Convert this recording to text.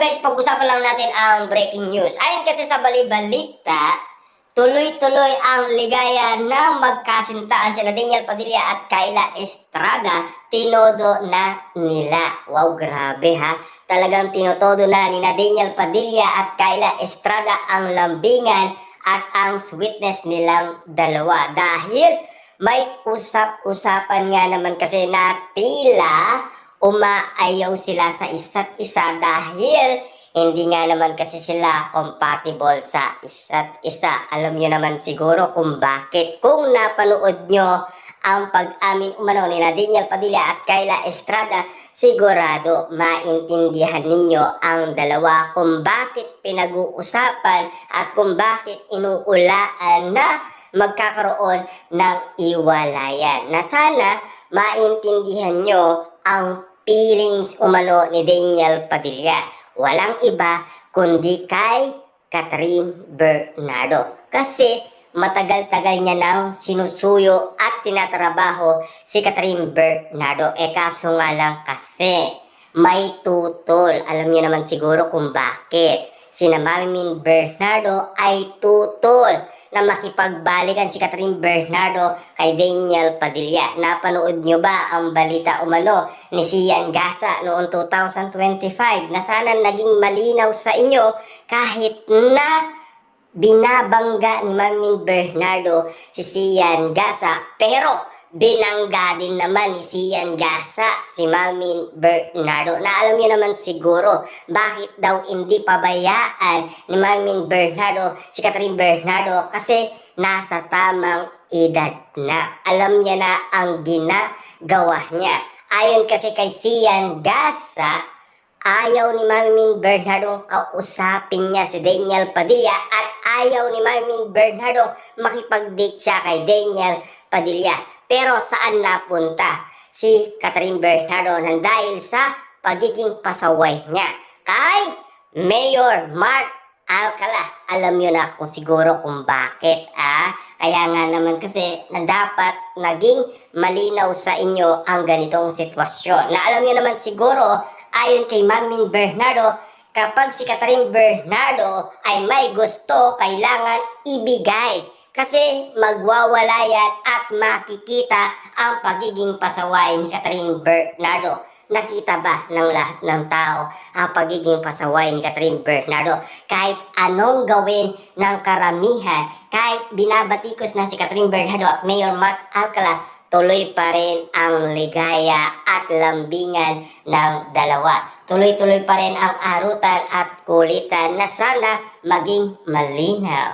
guys, pag-usapan lang natin ang breaking news. Ayon kasi sa balibalita, tuloy-tuloy ang ligaya na magkasintaan sila Daniel Padilla at Kyla Estrada. Tinodo na nila. Wow, grabe ha. Talagang tinotodo na ni Daniel Padilla at Kyla Estrada ang lambingan at ang sweetness nilang dalawa. Dahil may usap-usapan nga naman kasi na tila umaayaw sila sa isa't isa dahil hindi nga naman kasi sila compatible sa isa't isa. Alam nyo naman siguro kung bakit. Kung napanood nyo ang pag-amin umano ni Daniel Padilla at Kyla Estrada, sigurado maintindihan ninyo ang dalawa kung bakit pinag-uusapan at kung bakit inuulaan na magkakaroon ng iwalayan. Na sana maintindihan nyo ang feelings umano ni Daniel Padilla. Walang iba kundi kay Catherine Bernardo. Kasi matagal-tagal niya nang sinusuyo at tinatrabaho si Catherine Bernardo. Kaso nga lang kasi may tutol. Alam niyo naman siguro kung bakit. Sina Mami Bernardo ay tutol na makipagbalikan si Catherine Bernardo kay Daniel Padilla. Napanood nyo ba ang balita umano ni Sian Gasa noong 2025 na sana naging malinaw sa inyo kahit na binabangga ni Mami Bernardo si Sian Gasa, pero binangga din naman ni Sian Gasa si Mami Bernardo. Na alam niyo naman siguro bakit daw hindi pabayaan ni Mami Bernardo si Catherine Bernardo, kasi nasa tamang edad na. Alam niya na ang ginagawa niya. Ayon kasi kay Sian Gasa, ayaw ni Mami Bernardo kausapin niya si Daniel Padilla at ayaw ni Mami Bernardo makipag-date siya kay Daniel Padilla. Pero saan napunta si Catherine Bernardo nang dahil sa pagiging pasaway niya kay Mayor Mark Alcala? Alam niyo na kung siguro kung bakit. Kaya nga naman kasi na dapat naging malinaw sa inyo ang ganitong sitwasyon. Na alam niyo naman siguro, ayon kay Mami Bernardo, kapag si Catherine Bernardo ay may gusto, kailangan ibigay. Kasi magwawalayan at makikita ang pagiging pasaway ni Catherine Bernardo. Nakita ba ng lahat ng tao ang pagiging pasaway ni Catherine Bernardo? Kahit anong gawin ng karamihan, kahit binabatikos na si Catherine Bernardo at Mayor Mark Alcala, tuloy pa rin ang ligaya at lambingan ng dalawa. Tuloy-tuloy pa rin ang arutan at kulitan na sana maging malinaw.